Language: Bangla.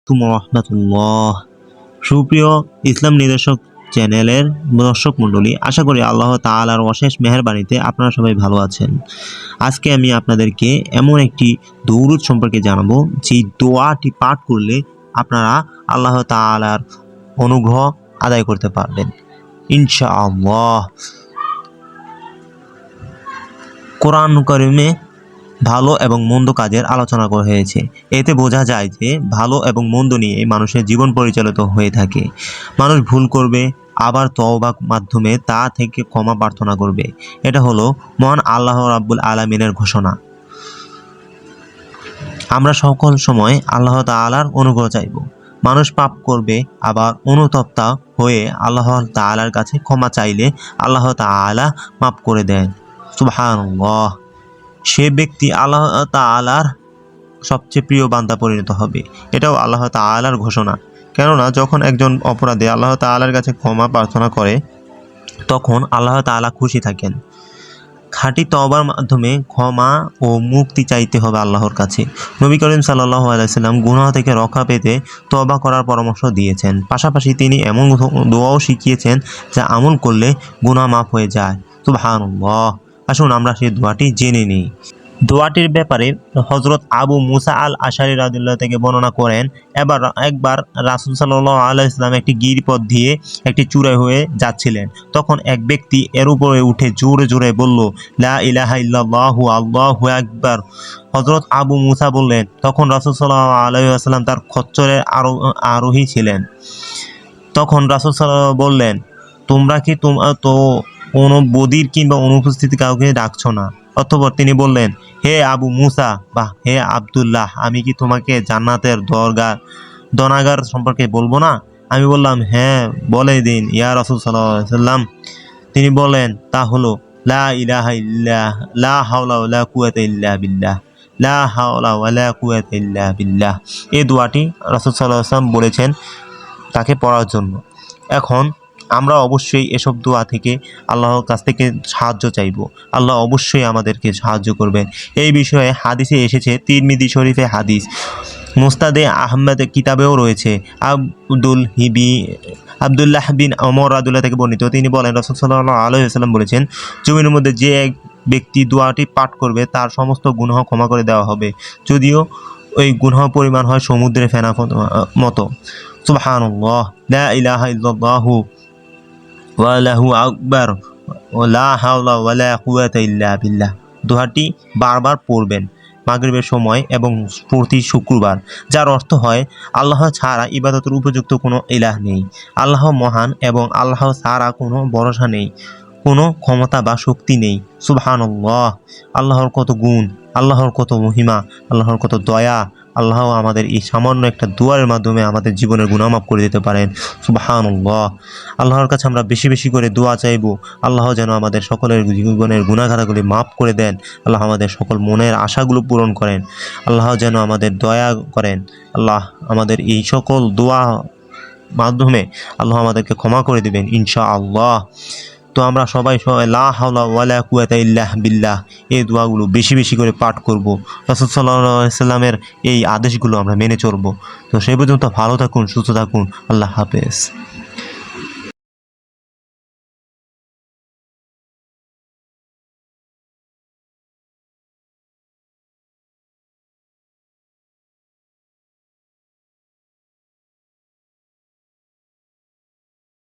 আলাইকুম রহমতুল্লাহ। সুপ্রিয় ইসলাম নির্দেশক চ্যানেলের দর্শক মণ্ডলী, আশা করি আল্লাহ তাআলার অশেষ মেহেরবানিতে আপনারা সবাই ভালো আছেন। আজকে আমি আপনাদেরকে এমন একটি দরুদ সম্পর্কে জানাবো, যেই দোয়াটি পাঠ করলে আপনারা আল্লাহ তাআলার অনুগ্রহ আদায় করতে পারবেন ইনশাআল্লাহ। কোরআন কারিমে ভালো এবং মন্দ কাজের আলোচনা করা হয়েছে। এতে বোঝা যায় যে ভালো এবং মন্দ নিয়ে মানুষের জীবন পরিচালিত হয়ে থাকে। মানুষ ভুল করবে, আবার তওবার মাধ্যমে তা থেকে ক্ষমা প্রার্থনা করবে। এটা হলো মহান আল্লাহ রাব্বুল আলামিনের ঘোষণা। আমরা সকল সময় আল্লাহ তাআলার অনুগ্রহ চাইব। মানুষ পাপ করবে, আবার অনুতপ্তা হয়ে আল্লাহ তাআলার কাছে ক্ষমা চাইলে আল্লাহ তাআলা মাফ করে দেন। সুবহানাল্লাহ। সে ব্যক্তি আল্লাহ তাআলার সবচেয়ে প্রিয় বান্দা পরিণত হবে। এটাও আল্লাহ তাআলার ঘোষণা। কেননা যখন একজন অপরাধী আল্লাহ তাআলার কাছে ক্ষমা প্রার্থনা করে, তখন আল্লাহ তাআলা খুশি থাকেন। খাঁটি তওবার মাধ্যমে ক্ষমা ও মুক্তি চাইতে হবে আল্লাহর কাছে। নবী করিম সাল্লাল্লাহু আলাইহি সাল্লাম গুনাহ থেকে রক্ষা পেতে তওবা করার পরামর্শ দিয়েছেন। পাশাপাশি তিনি এমন দোয়াও শিখিয়েছেন যা আমল করলে গুনাহ মাফ হয়ে যায়। সুবহানাল্লাহ। আসুন আমরা সেই দোয়াটি জেনে নিই। দোয়াটির ব্যাপারে হযরত আবু মুসা আল আশারী রাদিয়াল্লাহু থেকে বর্ণনা করেন, একবার রাসূল সাল্লাল্লাহু আলাইহি সাল্লাম একটি গিরিপথ দিয়ে একটি চূড়ায় হয়ে যাচ্ছিলেন। তখন এক ব্যক্তি এর উপরে উঠে জোরে জোরে বলল, লা ইলাহা ইল্লাল্লাহু আল্লাহু আকবার। হযরত আবু মুসা বললেন, তখন রাসূল সাল্লাল্লাহু আলাইহি ওয়াসাল্লাম তার খচ্চরের আরোহী ছিলেন। তখন রাসূল সাল্লাল্লাহু বললেন, তোমরা কি তো কোনো বদির কিংবা অনুপস্থিত কাউকে ডাকছো না? অতঃপর তিনি বললেন, হে আবু মুসা বা হে আব্দুল্লাহ, আমি কি তোমাকে জান্নাতের দনাগার সম্পর্কে বলবো না? আমি বললাম, হ্যাঁ বলে দিন ইয়া রাসূল সাল্লাল্লাহু আলাইহি ওয়াসাল্লাম। তিনি বলেন, তা হলো লা ইলাহা ইল্লাল্লাহ, লা হাওলা ওয়ালা কুওয়াতা ইল্লা বিল্লাহ, লা হাওলা ওয়ালা কুওয়াতা ইল্লা বিল্লাহ। এই দোয়াটি রাসূল সাল্লাল্লাহু আলাইহি ওয়াসাল্লাম বলেছেন তাকে পড়ার জন্য। এখন আমরা অবশ্যই এসব দোয়া থেকে আল্লাহর কাছ থেকে সাহায্য চাইব। আল্লাহ অবশ্যই আমাদেরকে সাহায্য করবেন। এই বিষয়ে হাদিসে এসেছে, তিরমিজি শরীফে হাদিস, মুস্তাদে আহমেদ কিতাবেও রয়েছে। আব্দুল্লাহ বিন ওমর রাদিয়াল্লাহু থেকে বর্ণিত। তিনি বলেন, রাসূল সাল্লাল্লাহু আলাইহি ওয়াসাল্লাম বলেছেন, জমিনের মধ্যে যে এক ব্যক্তি দোয়াটি পাঠ করবে তার সমস্ত গুনাহ ক্ষমা করে দেওয়া হবে, যদিও ওই গুনাহ পরিমাণ হয় সমুদ্রে ফেনা মতো। সুবহানাল্লাহ। লা ইলাহা ইল্লাল্লাহু ওয়াল্লাহু আকবার লা হাওলা ওয়ালা কুওয়াতা ইল্লা বিল্লাহ। দোয়াটি বারবার পড়বেন মাগরিবের সময় এবং প্রতি শুক্রবার, যার অর্থ হয় আল্লাহ ছাড়া ইবাদতের উপযুক্ত কোনো ইলাহ নেই। আল্লাহ মহান এবং আল্লাহ ছাড়া কোনো ভরসা নেই, কোনো ক্ষমতা বা শক্তি নেই। সুবহানাল্লাহ। আল্লাহর কত গুণ, আল্লাহর কত মহিমা, আল্লাহর কত দয়া। আল্লাহ আমাদের এই সামান্য একটা দোয়ার মাধ্যমে আমাদের জীবনের গুনাহ মাফ করে দিতে পারেন। সুবহানাল্লাহ। আল্লাহর কাছে আমরা বেশি বেশি করে দোয়া চাইব। আল্লাহ যেন আমাদের সকলের জীবনের গুনাহগারগুলি মাফ করে দেন। আল্লাহ আমাদের সকল মনের আশাগুলো পূরণ করেন। আল্লাহ যেন আমাদের দয়া করেন। আল্লাহ আমাদের এই সকল দোয়া মাধ্যমে আল্লাহ আমাদেরকে ক্ষমা করে দিবেন ইনশাআল্লাহ। তো আমরা সবাই লা হাওলা ওয়ালা কুওয়াতা ইল্লা বিল্লাহ এই দোয়াগুলো বেশি বেশি করে পাঠ করব। রাসূল সাল্লাল্লাহু আলাইহি সাল্লামের এই আদেশগুলো আমরা মেনে চলব। তো সেই পর্যন্ত ভালো থাকুন, সুস্থ থাকুন। আল্লাহ হাফেজ।